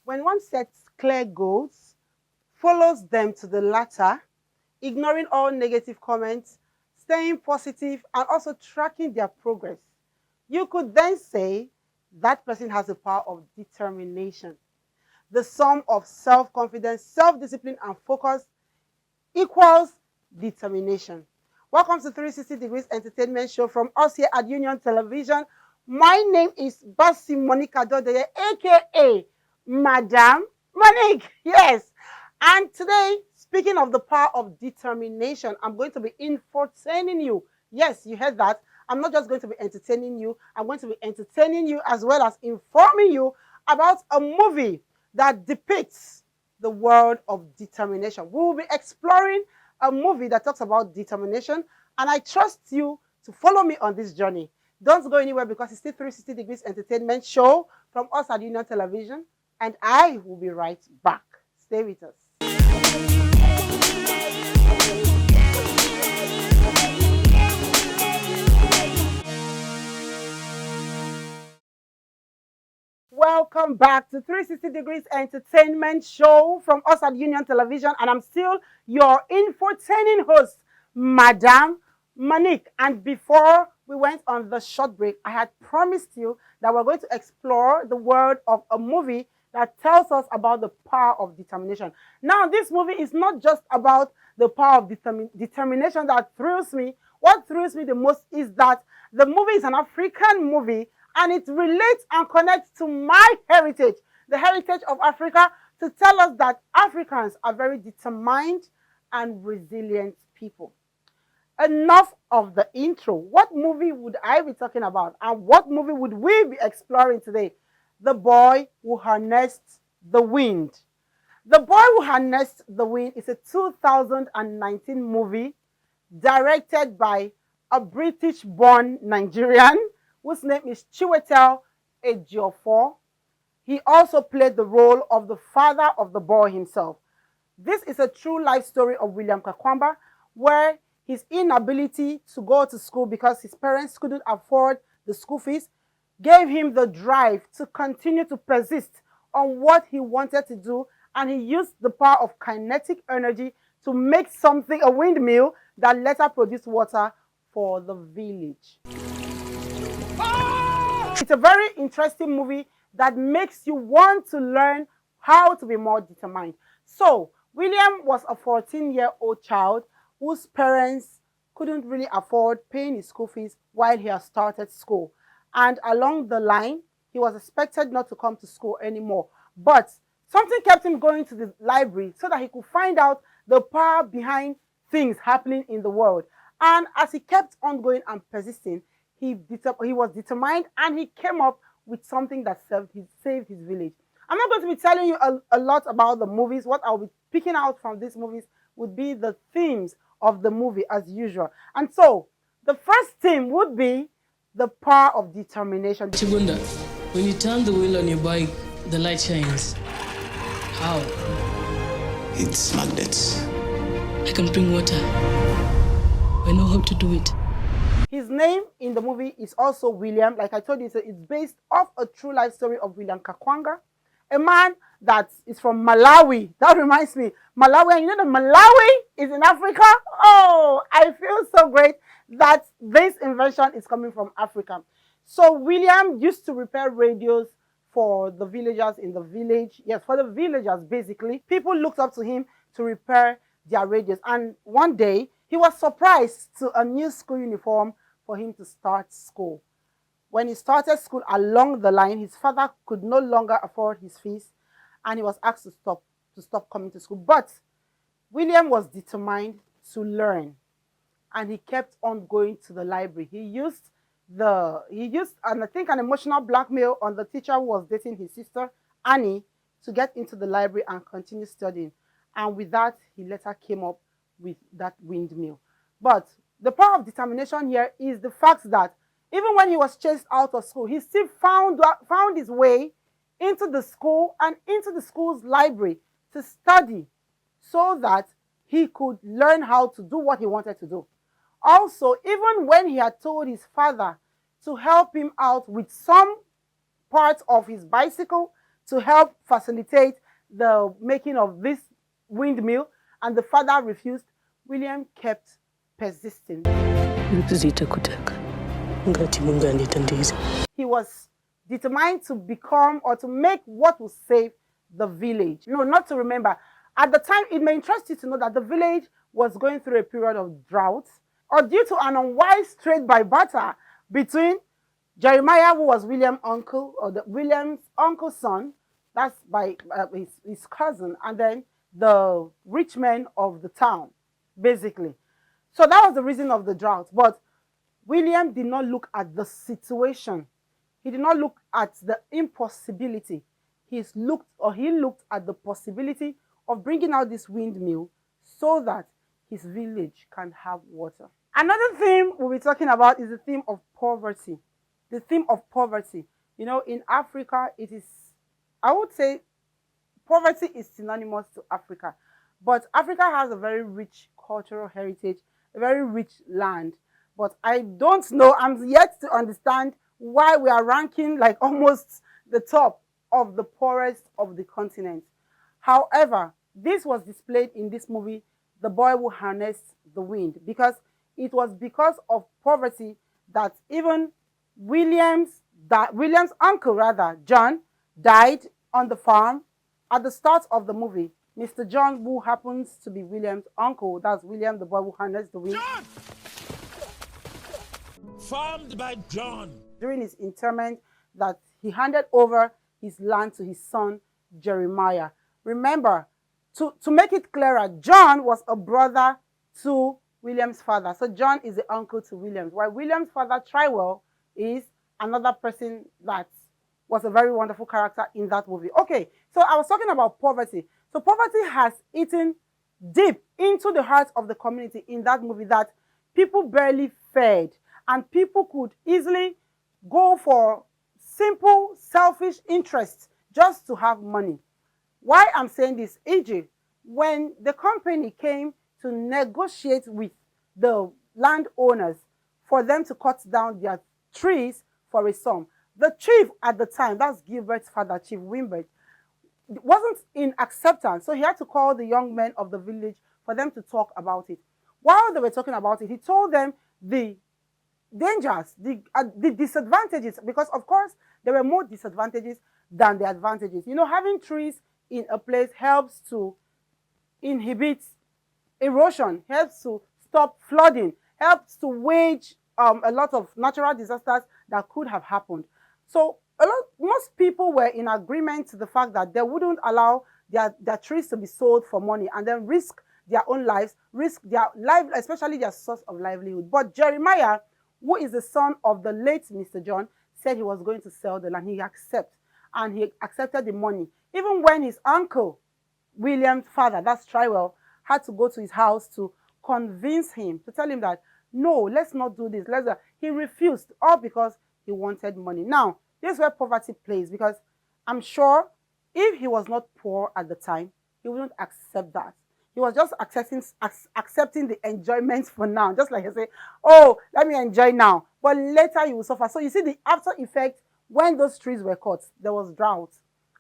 When one sets clear goals, follows them to the latter, ignoring all negative comments, staying positive, and also tracking their progress, you could then say that person has the power of determination. The sum of self-confidence, self-discipline, and focus equals determination. Welcome to 360 Degrees Entertainment Show from us here at Union Television. My name is Basi Monica Dodeye, aka Madam Monique. Yes. And today, speaking of the power of determination, I'm going to be entertaining you. Yes, you heard that. I'm not just going to be entertaining you, I'm going to be entertaining you as well as informing you about a movie that depicts the world of determination. We will be exploring a movie that talks about determination, and I trust you to follow me on this journey. Don't go anywhere because it's still 360 Degrees Entertainment Show from us at Union Television, and I will be right back. Stay with us. Welcome back to 360 Degrees Entertainment Show from us at Union Television, and I'm still your entertaining host, Madam Monique. And before we went on the short break, I had promised you that we're going to explore the world of a movie that tells us about the power of determination. Now, this movie is not just about the power of determination that thrills me. What thrills me the most is that the movie is an African movie, and it relates and connects to my heritage, the heritage of Africa, to tell us that Africans are very determined and resilient people. Enough of the intro. What movie would I be talking about? And what movie would we be exploring today? The Boy Who Harnessed the Wind. The Boy Who Harnessed the Wind is a 2019 movie directed by a British-born Nigerian whose name is Chiwetel Ejiofor. He also played the role of the father of the boy himself. This is a true life story of William Kamkwamba, where his inability to go to school because his parents couldn't afford the school fees gave him the drive to continue to persist on what he wanted to do, and he used the power of kinetic energy to make something, a windmill, that later produced water for the village. It's a very interesting movie that makes you want to learn how to be more determined. So, William was a 14-year-old child whose parents couldn't really afford paying his school fees while he had started school. And along the line, he was expected not to come to school anymore. But something kept him going to the library so that he could find out the power behind things happening in the world. And as he kept on going and persisting, he was determined, and he came up with something that saved his village. I'm not going to be telling you a lot about the movies. What I'll be picking out from these movies would be the themes of the movie as usual. And so, the first theme would be the power of determination. Chibunda, when you turn the wheel on your bike, the light shines. How? It's magnets. I can bring water. I know how to do it. His name in the movie is also William. Like I told you, it's based off a true life story of William Kamkwamba, a man that is from Malawi. That reminds me, Malawi, and you know that Malawi is in Africa? Oh, I feel so great that this invention is coming from Africa. So William used to repair radios for the villagers in the village. Yes, for the villagers, basically. People looked up to him to repair their radios. And one day, he was surprised to a new school uniform for him to start school. When he started school, along the line, his father could no longer afford his fees, and he was asked to stop coming to school. But William was determined to learn, and he kept on going to the library. He used and I think an emotional blackmail on the teacher who was dating his sister, Annie, to get into the library and continue studying. And with that, he later came up with that windmill. But the power of determination here is the fact that even when he was chased out of school, he still found his way into the school and into the school's library to study so that he could learn how to do what he wanted to do. Also, even when he had told his father to help him out with some parts of his bicycle to help facilitate the making of this windmill, and the father refused. William kept persisting. He was determined to become or to make what will save the village. No, not to remember. At the time, it may interest you to know that the village was going through a period of drought, or due to an unwise trade by barter between Jeremiah, who was William's uncle, or William's uncle's son, that's by his cousin, and then the rich men of the town, basically. So that was the reason of the drought. But William did not look at the situation. He did not look at the impossibility. He looked at the possibility of bringing out this windmill so that his village can have water. Another theme we'll be talking about is the theme of poverty. The theme of poverty. You know, in Africa, it is, I would say, poverty is synonymous to Africa. But Africa has a very rich cultural heritage, a very rich land. But I don't know, I'm yet to understand why we are ranking like almost the top of the poorest of the continent. However, this was displayed in this movie, The Boy Who Harnessed the Wind, because it was because of poverty that even William's uncle, rather, John, died on the farm at the start of the movie. Mr. John, who happens to be William's uncle, that's William, the boy who harnessed the wind. John! Farmed by John. During his interment, that he handed over his land to his son, Jeremiah. Remember, to make it clearer, John was a brother to William's father. So John is the uncle to William, while William's father, Chiwetel, is another person that was a very wonderful character in that movie. Okay, so I was talking about poverty. So poverty has eaten deep into the heart of the community in that movie, that people barely fed, and people could easily go for simple, selfish interests just to have money. Why I'm saying this, EJ, when the company came to negotiate with the landowners for them to cut down their trees for a sum, the chief at the time, that's Gilbert's father, Chief Wimbert, wasn't in acceptance. So he had to call the young men of the village for them to talk about it. While they were talking about it, he told them the dangers, the disadvantages, because of course there were more disadvantages than the advantages. You know, having trees in a place helps to inhibit erosion, helps to stop flooding, helps to wage a lot of natural disasters that could have happened. So most people were in agreement to the fact that they wouldn't allow their trees to be sold for money and then risk their own lives, risk their life, especially their source of livelihood. But Jeremiah, who is the son of the late Mr. John, said he was going to sell the land. He accepted the money. Even when his uncle, William's father, that's Chiwetel, had to go to his house to convince him, to tell him that, no, let's not do this. He refused, all because he wanted money. Now, this is where poverty plays, because I'm sure if he was not poor at the time, he wouldn't accept that. He was just accepting the enjoyments for now. Just like I say, oh, let me enjoy now. But later you will suffer. So you see the after effect, when those trees were cut, there was drought.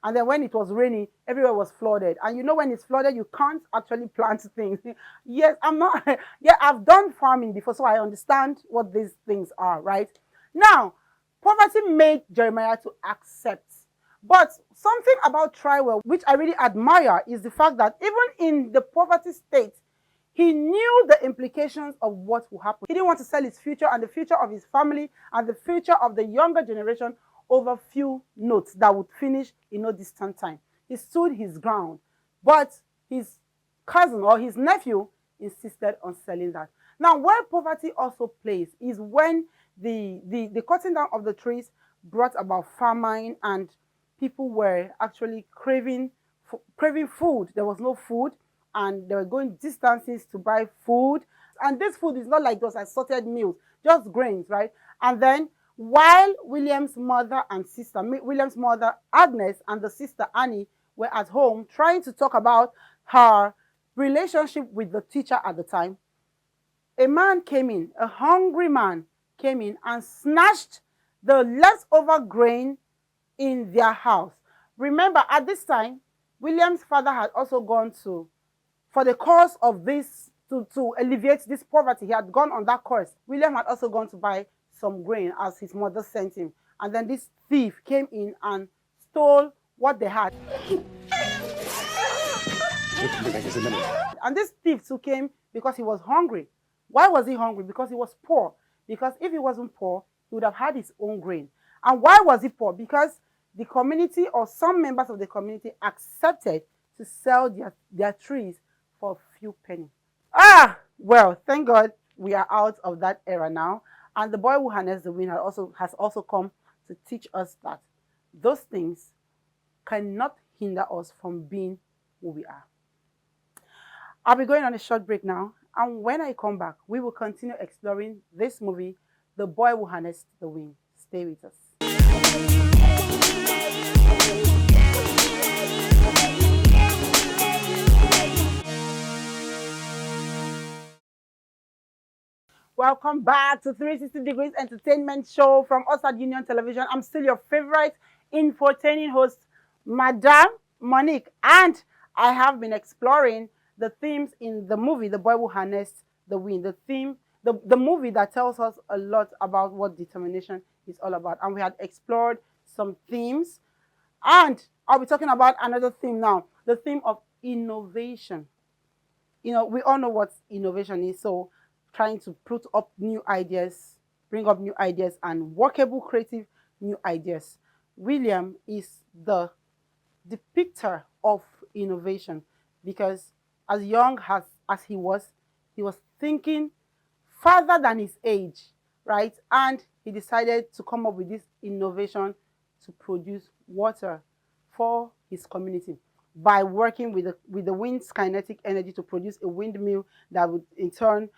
And then when it was raining, everywhere was flooded. And you know, when it's flooded, you can't actually plant things. Yes, I've done farming before, so I understand what these things are, right? Now, poverty made Jeremiah to accept. But something about Chiwetel, which I really admire, is the fact that even in the poverty state, he knew the implications of what will happen. He didn't want to sell his future and the future of his family and the future of the younger generation over few notes that would finish in no distant time. He stood his ground, but his cousin or his nephew insisted on selling that. Now, where poverty also plays is when the cutting down of the trees brought about famine, and people were actually craving food. There was no food, and they were going distances to buy food. And this food is not like those assorted meals, just grains, right? And then while William's mother Agnes and the sister Annie were at home trying to talk about her relationship with the teacher at the time, a man came in, a hungry man came in and snatched the leftover grain in their house. Remember, at this time, William's father had also gone to, for the cause of this, to alleviate this poverty, he had gone on that course. William had also gone to buy some grain as his mother sent him. And then this thief came in and stole what they had. And this thief too came because he was hungry. Why was he hungry? Because he was poor. Because if he wasn't poor, he would have had his own grain. And why was he poor? Because the community or some members of the community accepted to sell their trees for a few pennies. Well, thank God we are out of that era now. And the boy who harnessed the wind has also come to teach us that those things cannot hinder us from being who we are. I'll be going on a short break now. And when I come back, we will continue exploring this movie, The Boy Who Harnessed the Wind. Stay with us. Welcome back to 360 Degrees Entertainment Show from us at Union Television. I'm still your favorite infotainment host, Madam Monique, and I have been exploring the themes in the movie, The Boy Who Harnessed the Wind. The movie that tells us a lot about what determination is all about. And we had explored some themes, and I'll be talking about another theme now, the theme of innovation. You know, we all know what innovation is, so trying to put up new ideas, bring up new ideas and workable, creative new ideas. William is the depictor of innovation because as young as he was thinking farther than his age, right? And he decided to come up with this innovation to produce water for his community by working with the wind's kinetic energy to produce a windmill that would in turn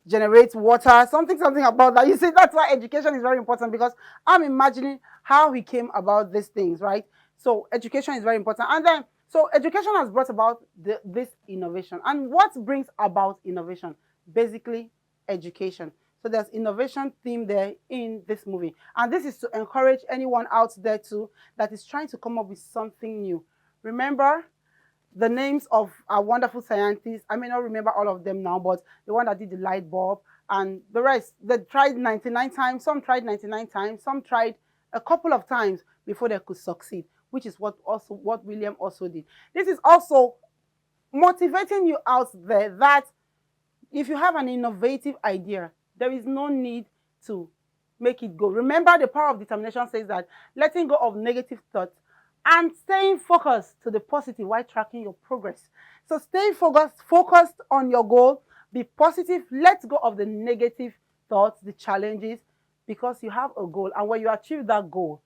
generate water, something about that. You see, that's why education is very important, because I'm imagining how he came about these things, right? So education is very important. And then, so education has brought about this innovation. And what brings about innovation? Basically, education. So there's innovation theme there in this movie. And this is to encourage anyone out there too that is trying to come up with something new. Remember the names of our wonderful scientists. I may not remember all of them now, but the one that did the light bulb and the rest, they tried 99 times, some tried 99 times, some tried a couple of times before they could succeed, which is what William also did. This is also motivating you out there that if you have an innovative idea, there is no need to make it go. Remember, the power of determination says that letting go of negative thoughts and staying focused to the positive while tracking your progress. So stay focused on your goal, be positive, let go of the negative thoughts, the challenges, because you have a goal. And when you achieve that goal,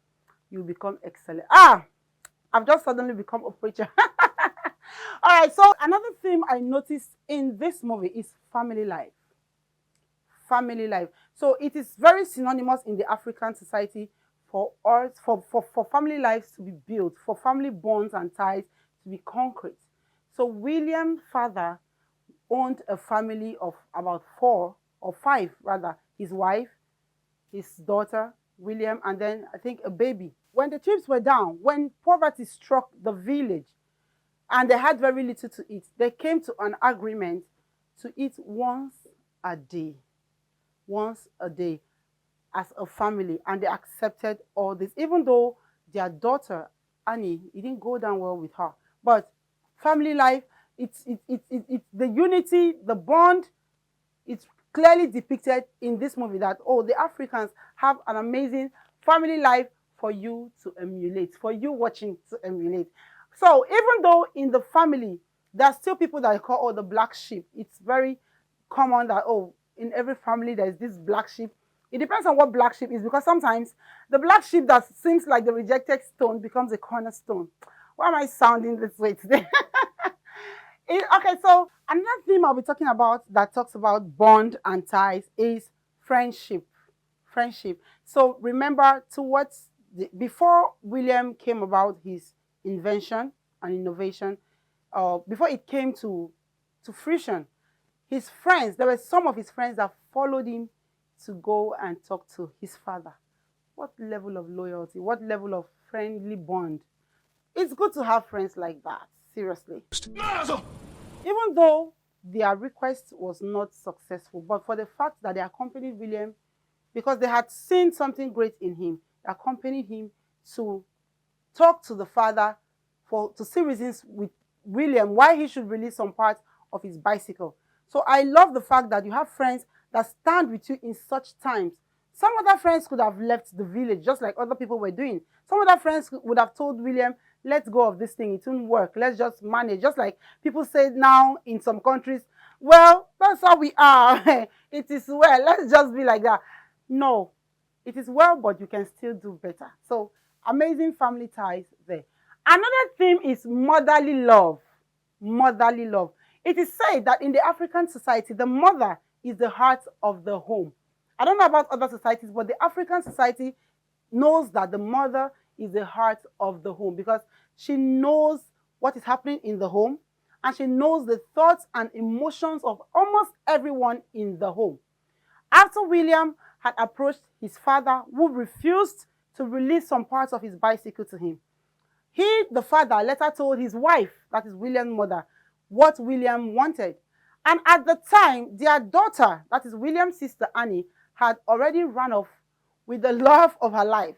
you become excellent. I've just suddenly become a preacher. All right, so another theme I noticed in this movie is family life. Family life. So it is very synonymous in the African society for family lives to be built, for family bonds and ties to be concrete. So William's father owned a family of about 4 or 5 rather, his wife, his daughter, William, and then I think a baby. When the chips were down, when poverty struck the village and they had very little to eat, they came to an agreement to eat once a day. Once a day. As a family, and they accepted all this, even though their daughter Annie, it didn't go down well with her. But family life, it's the unity, the bond, it's clearly depicted in this movie that the Africans have an amazing family life for you to emulate, for you watching to emulate. So even though in the family there are still people that I call the black sheep, it's very common that in every family there's this black sheep. It depends on what black sheep is, because sometimes the black sheep that seems like the rejected stone becomes a cornerstone. Why am I sounding this way today? Okay, so another theme I'll be talking about that talks about bond and ties is friendship. Friendship. So remember, before William came about his invention and innovation, before it came to fruition, his friends, there were some of his friends that followed him to go and talk to his father. What level of loyalty, what level of friendly bond It's good to have friends like that, seriously. Even though their request was not successful, but for the fact that they accompanied William, because they had seen something great in him, they accompanied him to talk to the father to see reasons with William why he should release some parts of his bicycle. So I love the fact that you have friends that stand with you in such times. Some other friends could have left the village just like other people were doing. Some other friends would have told William, let's go of this thing, it won't work, let's just manage. Just like people say now in some countries, well, that's how we are. It is well, let's just be like that. No, it is well, but you can still do better. So amazing family ties there. Another theme is motherly love. Motherly love. It is said that in the African society, the mother is the heart of the home. I don't know about other societies, but the African society knows that the mother is the heart of the home because she knows what is happening in the home and she knows the thoughts and emotions of almost everyone in the home. After William had approached his father, who refused to release some parts of his bicycle to him, he, the father, later told his wife, that is William's mother, what William wanted. And at the time, their daughter, that is William's sister Annie, had already run off with the love of her life.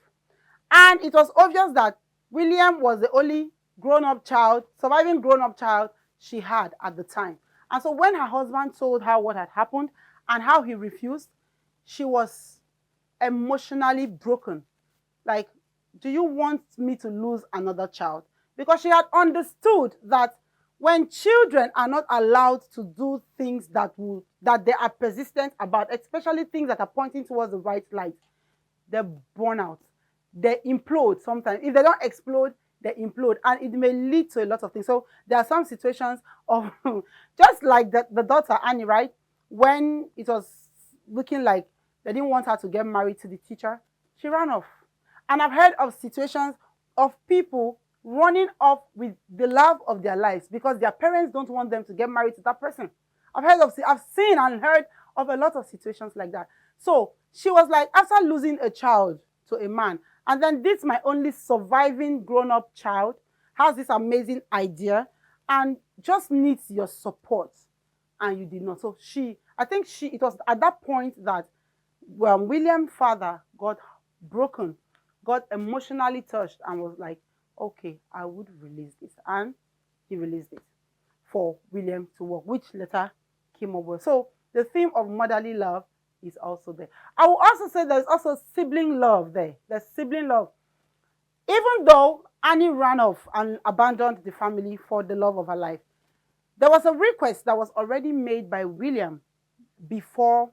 And it was obvious that William was the only grown-up child, surviving grown-up child she had at the time. And so when her husband told her what had happened and how he refused, she was emotionally broken. Like, do you want me to lose another child? Because she had understood that when children are not allowed to do things that they are persistent about, especially things that are pointing towards the right light, they burn out. They implode sometimes. If they don't explode, they implode. And it may lead to a lot of things. So there are some situations of, just like the daughter, Annie, right? When it was looking like they didn't want her to get married to the teacher, she ran off. And I've heard of situations of people running off with the love of their lives because their parents don't want them to get married to that person. I've seen and heard of a lot of situations like that. So she was like, after losing a child to a man, and then this, my only surviving grown-up child, has this amazing idea and just needs your support. And you did not. So it was at that point that when William's father got broken, got emotionally touched and was like, okay, I would release this. And he released it for William to work, which later came over. So the theme of motherly love is also there. I will also say there's also sibling love there. There's sibling love. Even though Annie ran off and abandoned the family for the love of her life, there was a request that was already made by William before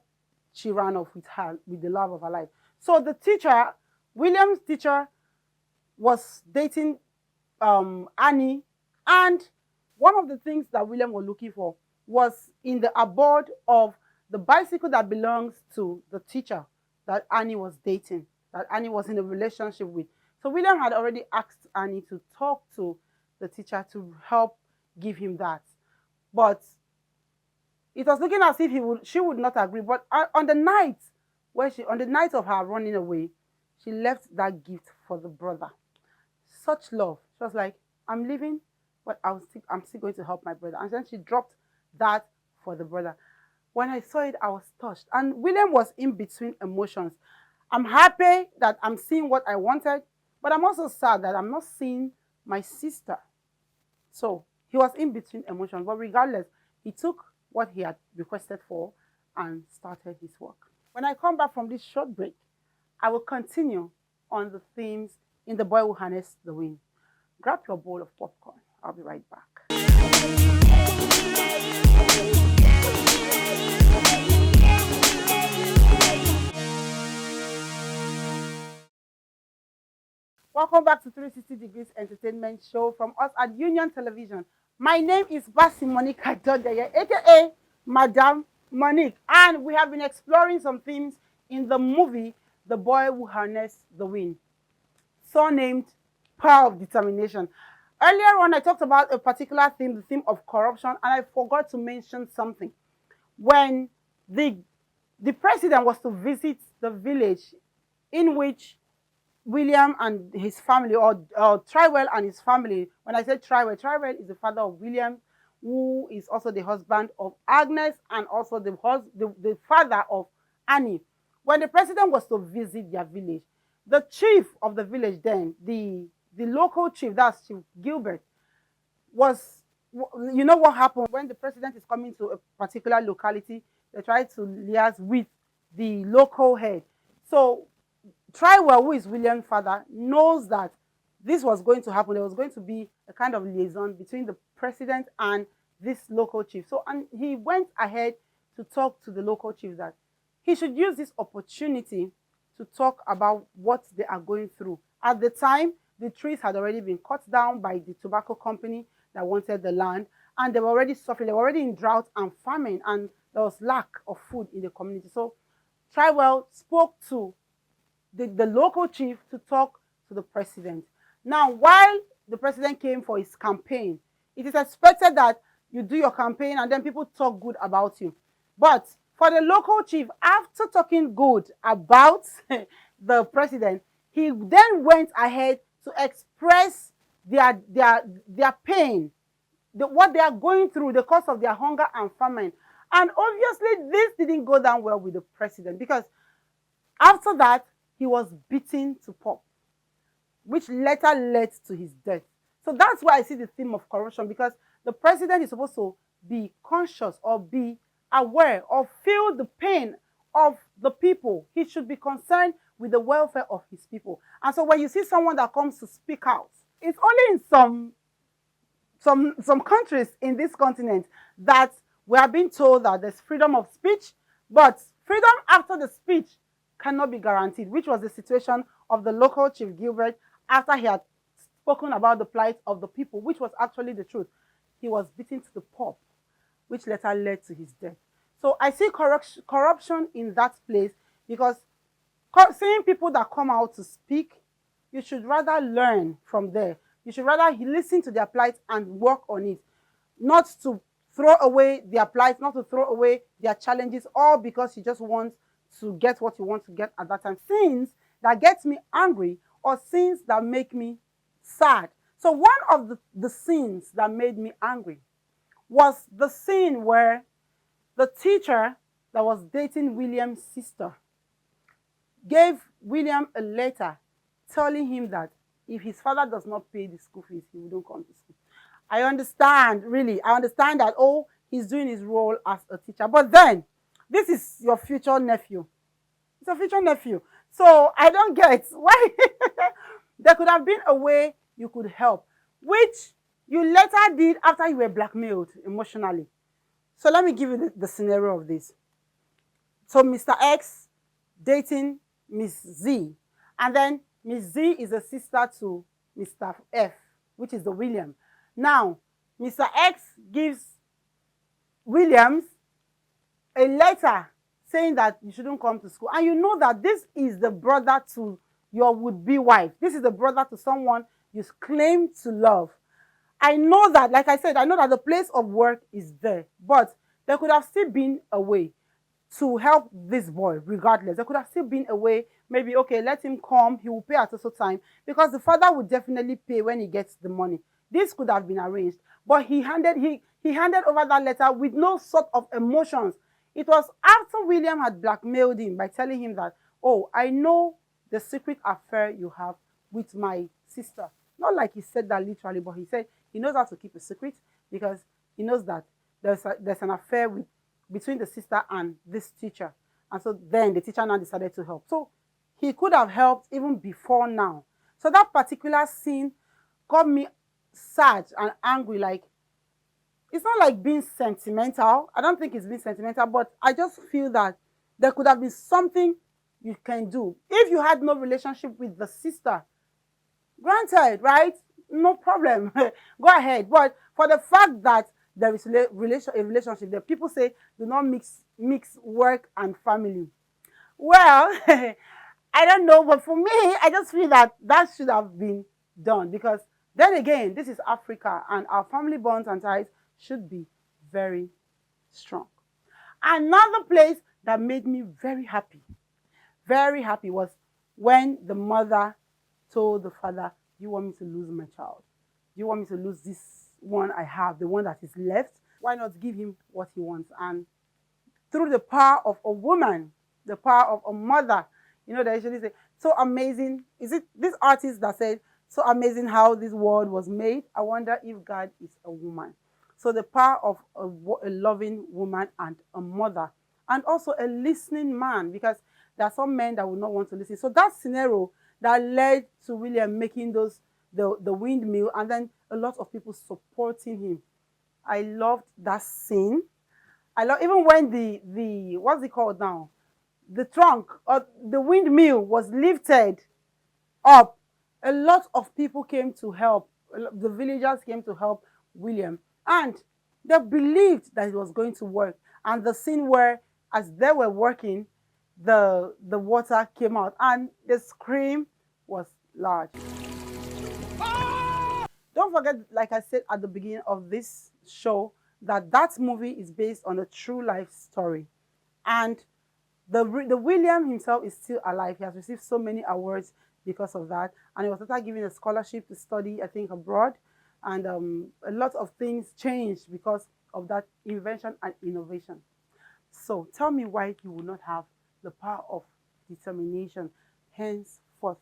she ran off with the love of her life. So the teacher, William's teacher, was dating Annie, and one of the things that William was looking for was in the aboard of the bicycle that belongs to the teacher that Annie was dating, that Annie was in a relationship with. So William had already asked Annie to talk to the teacher to help give him that. But it was looking as if she would not agree. But on the night of her running away, she left that gift for the brother. Such love. She was like, I'm leaving, but I'm still going to help my brother. And then she dropped that for the brother. When I saw it, I was touched. And William was in between emotions. I'm happy that I'm seeing what I wanted, but I'm also sad that I'm not seeing my sister. So he was in between emotions. But regardless, he took what he had requested for and started his work. When I come back from this short break, I will continue on the themes in The Boy Who Harnessed the Wind. Grab your bowl of popcorn. I'll be right back. Welcome back to 360 Degrees Entertainment Show from us at Union Television. My name is Basi Monica Dodeye, aka Madam Monique, and we have been exploring some themes in the movie The Boy Who Harnessed the Wind, surnamed Power of Determination. Earlier on, I talked about a particular theme, the theme of corruption, and I forgot to mention something. When the president was to visit the village in which William and his family, or Chiwetel and his family. When I say Chiwetel, Chiwetel is the father of William, who is also the husband of Agnes, and also the father of Annie. When the president was to visit their village, the chief of the village then, the local chief, that's Chief Gilbert, was, you know what happened when the president is coming to a particular locality, they try to liaise with the local head. So Trywell, who is William's father, knows that this was going to happen. There was going to be a kind of liaison between the president and this local chief. So, and he went ahead to talk to the local chief that he should use this opportunity to talk about what they are going through. At the time, the trees had already been cut down by the tobacco company that wanted the land, and they were already suffering. They were already in drought and famine, and there was lack of food in the community. So Trywell spoke to the local chief to talk to the president. Now, while the president came for his campaign, it is expected that you do your campaign and then people talk good about you. But for the local chief, after talking good about the president, he then went ahead to express their pain, what they are going through, the cause of their hunger and famine. And obviously, this didn't go down well with the president, because after that, he was beaten to pulp, which later led to his death. So that's why I see the theme of corruption, because the president is supposed to be conscious or be aware or feel the pain of the people. He should be concerned with the welfare of his people. And so when you see someone that comes to speak out, it's only in some countries in this continent that we are being told that there's freedom of speech, but freedom after the speech cannot be guaranteed, which was the situation of the local Chief Gilbert after he had spoken about the plight of the people, which was actually the truth. He was beaten to the pulp, which later led to his death. So I see corruption in that place, because seeing people that come out to speak, you should rather learn from there. You should rather listen to their plight and work on it, not to throw away their plight, not to throw away their challenges, all because you just want to get what you want to get at that time. Sins that get me angry, or sins that make me sad. So one of the sins that made me angry was the scene where the teacher that was dating William's sister gave William a letter telling him that if his father does not pay the school fees, he wouldn't come to school. I understand, really. I understand that, oh, he's doing his role as a teacher. But then, this is your future nephew. It's your future nephew. So I don't get why there could have been a way you could help, which you later did after you were blackmailed emotionally. So let me give you the scenario of this. So Mr. X dating Miss Z, and then Miss Z is a sister to Mr. F, which is the William. Now, Mr. X gives Williams a letter saying that you shouldn't come to school. And you know that this is the brother to your would-be wife. This is the brother to someone you claim to love. I know that, like I said, I know that the place of work is there, but there could have still been a way to help this boy regardless. There could have still been a way, maybe, okay, let him come, he will pay at a time, because the father would definitely pay when he gets the money. This could have been arranged, but he handed over that letter with no sort of emotions. It was after William had blackmailed him by telling him that, oh, I know the secret affair you have with my sister. Not like he said that literally, but he said he knows how to keep a secret, because he knows that there's an affair between the sister and this teacher. And so then the teacher now decided to help. So he could have helped even before now. So that particular scene got me sad and angry. Like, it's not like being sentimental. I don't think it's being sentimental, but I just feel that there could have been something you can do. If you had no relationship with the sister, granted, right? No problem. Go ahead. But for the fact that there is a relationship there, people say do not mix work and family. Well, I don't know, but for me, I just feel that should have been done, because then again, this is Africa, and our family bonds and ties should be very strong. Another place that made me very happy was when the mother told the father, "Do you want me to lose my child? Do you want me to lose this one I have, the one that is left? Why not give him what he wants?" And through the power of a woman, the power of a mother, they usually say, so amazing. Is it this artist that said, so amazing how this world was made? I wonder if God is a woman. So the power of a loving woman and a mother, and also a listening man, because there are some men that will not want to listen. So that scenario that led to William making the windmill, and then a lot of people supporting him. I loved that scene. I love even when the what's it called now? The trunk or the windmill was lifted up. A lot of people came to help. The villagers came to help William, and they believed that it was going to work. And the scene where, as they were working, the water came out, and the scream was large. Don't forget, like I said at the beginning of this show, that movie is based on a true life story. And the William himself is still alive. He has received so many awards because of that. And he was later given a scholarship to study, I think, abroad. And a lot of things changed because of that invention and innovation. So tell me why you will not have the power of determination henceforth.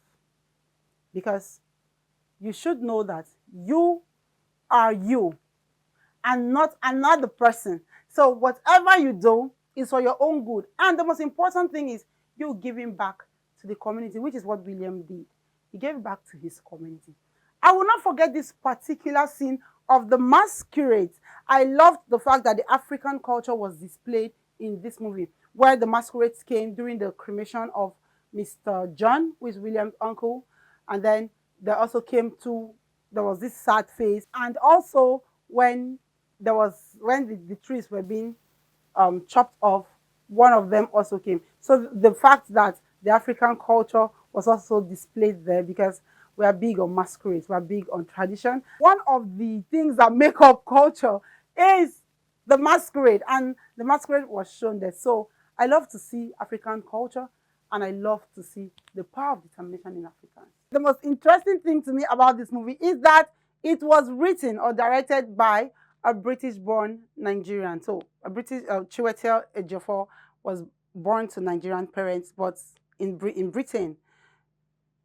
Because you should know that you are you and not another person. So whatever you do is for your own good. And the most important thing is you giving back to the community, which is what William did. He gave back to his community. I will not forget this particular scene of the masquerade. I loved the fact that the African culture was displayed in this movie, where the masquerades came during the cremation of Mr. John, who is William's uncle. And then they also came to, there was this sad face. And also when the trees were being chopped off, one of them also came. So the fact that the African culture was also displayed there, because we are big on masquerades, we are big on tradition. One of the things that make up culture is the masquerade, and the masquerade was shown there. So I love to see African culture, and I love to see the power of determination in Africans. The most interesting thing to me about this movie is that it was written or directed by a British-born Nigerian. So a British, Chiwetel Ejiofor was born to Nigerian parents, but in Britain.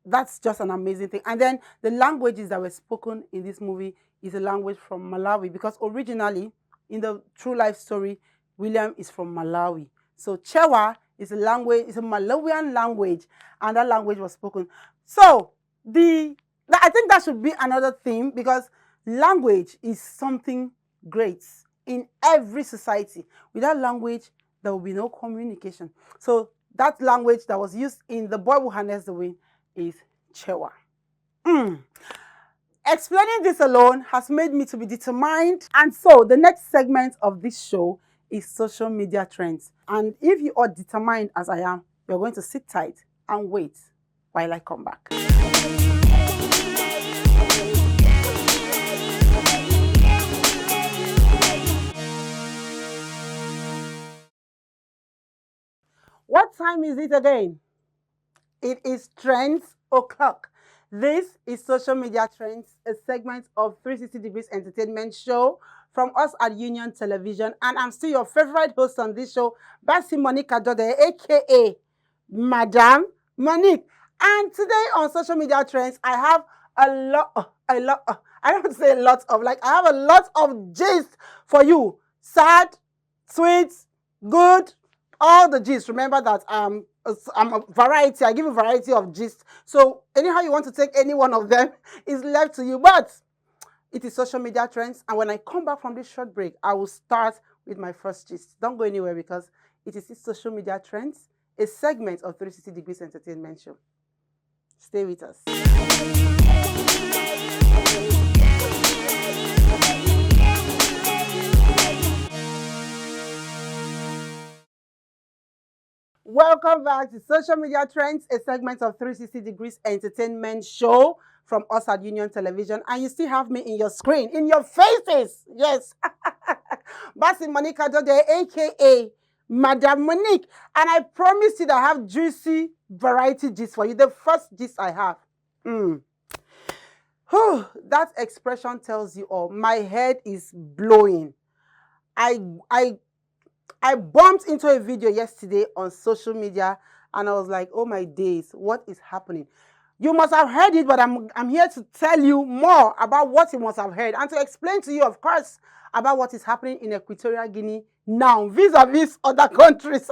That's just an amazing thing. And then the languages that were spoken in this movie is a language from Malawi, because originally in the true life story, William is from Malawi. So Chewa is a language, it's a Malawian language, and that language was spoken. So I think that should be another theme, because language is something great in every society. Without language, there will be no communication. So that language that was used in The Boy Who Harnessed the Wind is Chewa. Explaining this alone has made me to be determined. And so the next segment of this show is social media trends. And if you are determined as I am, you're going to sit tight and wait while I come back. What time is it again? It is Trends O'Clock. This is Social Media Trends, a segment of 360 Degrees Entertainment show from us at Union Television. And I'm still your favorite host on this show, Basi Monica Dode, aka Madam Monique. And today on Social Media Trends, I have I don't say a lot of, I have a lot of gist for you. Sad, sweet, good, all the gist. Remember that I'm a variety. I give a variety of gist. So anyhow you want to take any one of them is left to you. But it is social media trends. And when I come back from this short break, I will start with my first gist. Don't go anywhere, because it is social media trends, a segment of 360 Degrees Entertainment show. Stay with us. Welcome back to Social Media Trends, a segment of 360 Degrees Entertainment show from us at Union Television. And you still have me in your screen, in your faces. Yes. Basi Monica Dode, a.k.a. Madam Monique. And I promised you that I have juicy variety gist for you. The first gist I have That expression tells you all. My head is blowing. I bumped into a video yesterday on social media and I was like, oh my days, what is happening? You must have heard it, but I'm here to tell you more about what you must have heard and to explain to you, of course, about what is happening in Equatorial Guinea now, vis-a-vis other countries.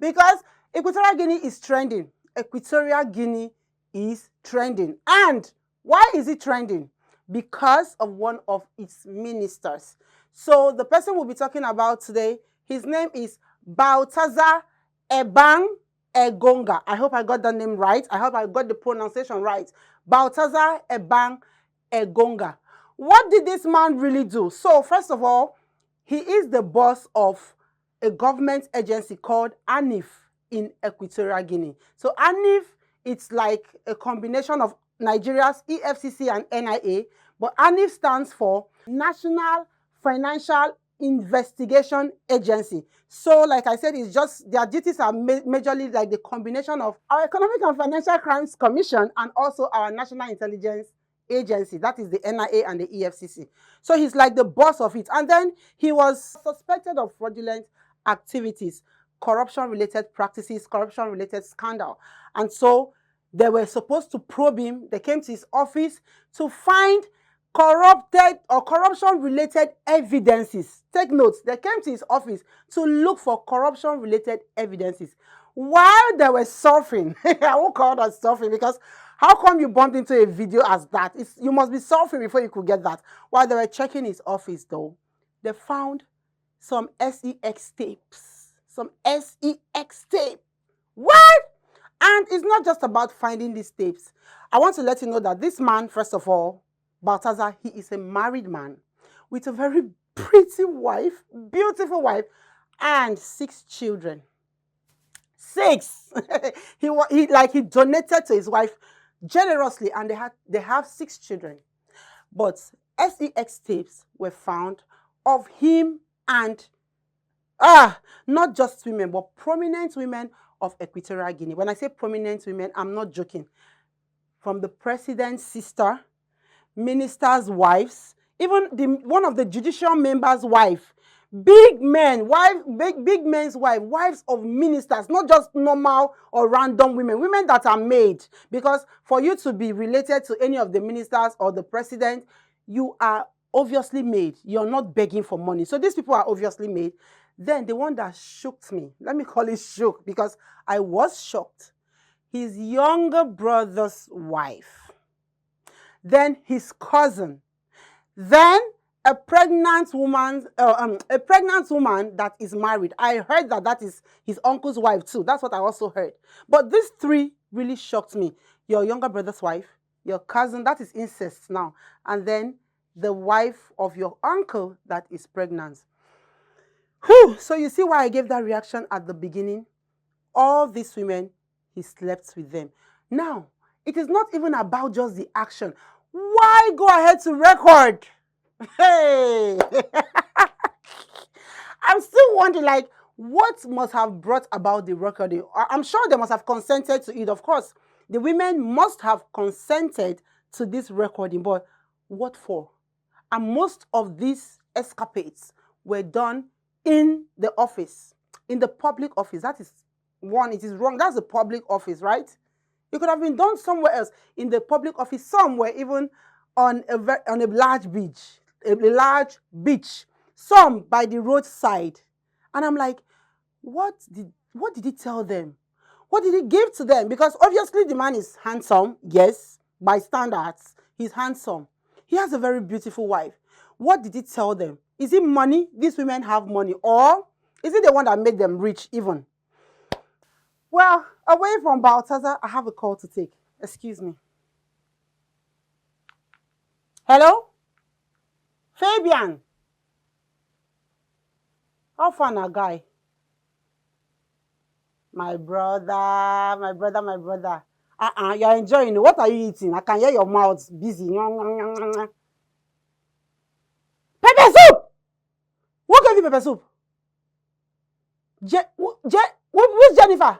Because Equatorial Guinea is trending. Equatorial Guinea is trending. And why is it trending? Because of one of its ministers. So the person we'll be talking about today, his name is Baltazar Ebang Egonga. I hope I got the name right. I hope I got the pronunciation right. Baltazar Ebang Egonga. What did this man really do? So first of all, he is the boss of a government agency called ANIF in Equatorial Guinea. So ANIF, it's like a combination of Nigeria's EFCC and NIA, but ANIF stands for National Financial Investigation Agency. So like I said, it's just their duties are majorly like the combination of our Economic and Financial Crimes Commission and also our National Intelligence Agency, that is the NIA and the EFCC. So he's like the boss of it. And then he was suspected of fraudulent activities, corruption-related practices, corruption-related scandal. And so they were supposed to probe him. They came to his office to find corrupted or corruption-related evidences. Take notes, they came to his office to look for corruption-related evidences. While they were surfing, I won't call that surfing because how come you bumped into a video as that? You must be surfing before you could get that. While they were checking his office though, they found some SEX tapes. Some SEX tape. What? And it's not just about finding these tapes. I want to let you know that this man, first of all, Baltazar, he is a married man with a very pretty wife, beautiful wife, and 6 children. 6. he donated to his wife generously, and they have 6 children. But SEX tapes were found of him and not just women, but prominent women of Equatorial Guinea. When I say prominent women, I'm not joking. From the president's sister, ministers' wives, even one of the judicial members' wife, big men's wife, wives of ministers, not just normal or random women that are made. Because for you to be related to any of the ministers or the president, you are obviously made. You're not begging for money. So these people are obviously made. Then the one that shocked me, let me call it shook, because I was shocked. His younger brother's wife, then his cousin, then a pregnant woman that is married. I heard that is his uncle's wife too. That's what I also heard. But these 3 really shocked me. Your younger brother's wife, your cousin, that is incest now, and then the wife of your uncle that is pregnant. Whew. So you see why I gave that reaction at the beginning? All these women, he slept with them. Now, it is not even about just the action. Why go ahead to record? Hey! I'm still wondering, like, what must have brought about the recording? I'm sure they must have consented to it. Of course, the women must have consented to this recording, but what for? And most of these escapades were done in the office, in the public office. That is one, it is wrong. That's the public office, right? It could have been done somewhere else, in the public office, somewhere, even on a large beach, some by the roadside. And I'm like, what did he tell them? What did he give to them? Because obviously the man is handsome, yes, by standards, he's handsome. He has a very beautiful wife. What did he tell them? Is it money? These women have money. Or is it the one that made them rich even? Well, away from Baltazar, I have a call to take. Excuse me. Hello? Fabian. How far now, guy? My brother. You're enjoying it. What are you eating? I can hear your mouth busy. Pepper soup! Who gave you pepper soup? Who's Jennifer?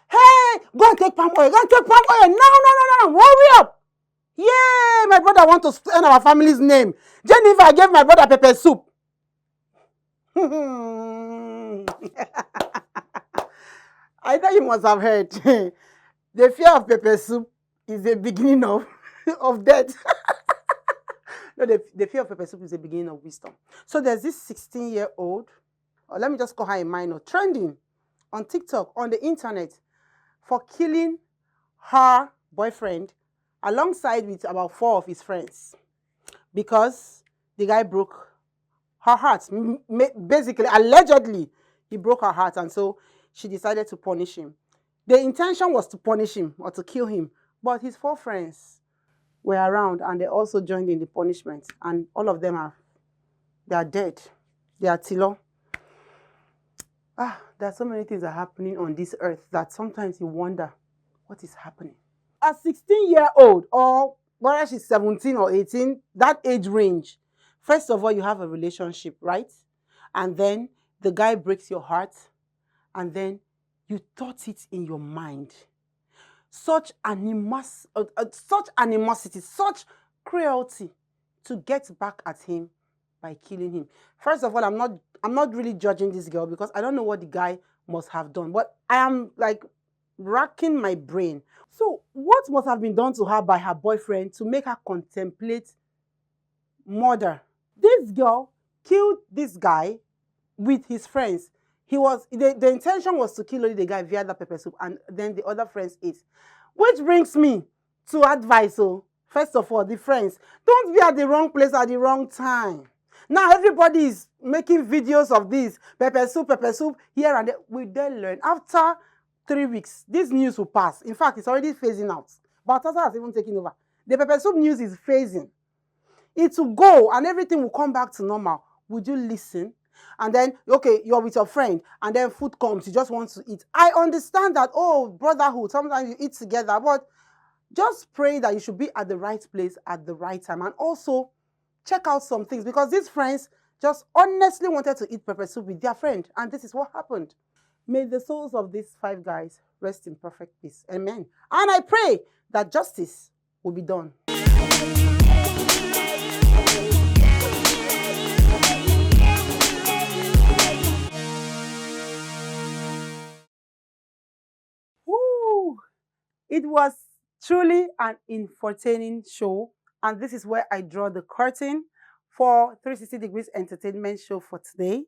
Hey, Hey, go and take palm oil. Go and take palm oil. No. Hurry up. Yeah, my brother want to spend our family's name. Jennifer gave my brother pepper soup. I know you must have heard. The fear of pepper soup is the beginning of death. No, the fear of pepper soup is the beginning of wisdom. So there's this 16-year-old, or let me just call her a minor, trending on TikTok, on the internet, for killing her boyfriend alongside with about 4 of his friends because the guy broke her heart. Basically, allegedly, he broke her heart, and so she decided to punish him. The intention was to punish him or to kill him, but his 4 friends were around and they also joined in the punishment, and all of them they are dead. They are tilo. There are so many things that are happening on this earth that sometimes you wonder what is happening. A 16-year-old, or whether she's 17 or 18, that age range, first of all, you have a relationship, right? And then the guy breaks your heart, and then you thought it in your mind. Such animosity, such cruelty to get back at him by killing him. First of all, I'm not really judging this girl because I don't know what the guy must have done, but I am like racking my brain. So what must have been done to her by her boyfriend to make her contemplate murder? This girl killed this guy with his friends. The intention was to kill only the guy via the pepper soup, and then the other friends ate. Which brings me to advice. So first of all, the friends, don't be at the wrong place at the wrong time. Now everybody is making videos of this pepper soup here and there. We then learn after 3 weeks, this news will pass. In fact, it's already phasing out. Balthazar has even taken over. The pepper soup news is phasing. It will go and everything will come back to normal. Would you listen? And then, okay, you're with your friend and then food comes, you just want to eat. I understand that, brotherhood, sometimes you eat together, but just pray that you should be at the right place at the right time. And also, check out some things because these friends just honestly wanted to eat pepper soup with their friend. And this is what happened. May the souls of these 5 guys rest in perfect peace. Amen. And I pray that justice will be done. Woo! It was truly an entertaining show, and this is where I draw the curtain for 360 Degrees Entertainment Show for today,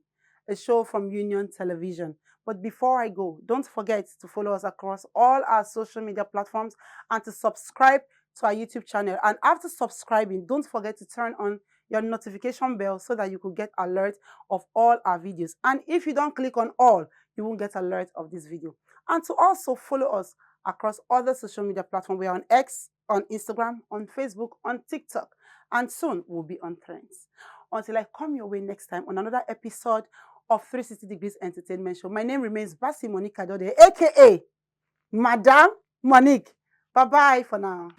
a show from Union Television. But before I go, don't forget to follow us across all our social media platforms and to subscribe to our YouTube channel. And after subscribing, don't forget to turn on your notification bell so that you could get alert of all our videos. And if you don't click on all, you won't get alert of this video. And to also follow us across other social media platforms. We are on X, on Instagram, on Facebook, on TikTok, and soon we'll be on Trends. Until I come your way next time on another episode of 360 Degrees Entertainment Show. My name remains Basi Monique Adode, aka Madam Monique. Bye-bye for now.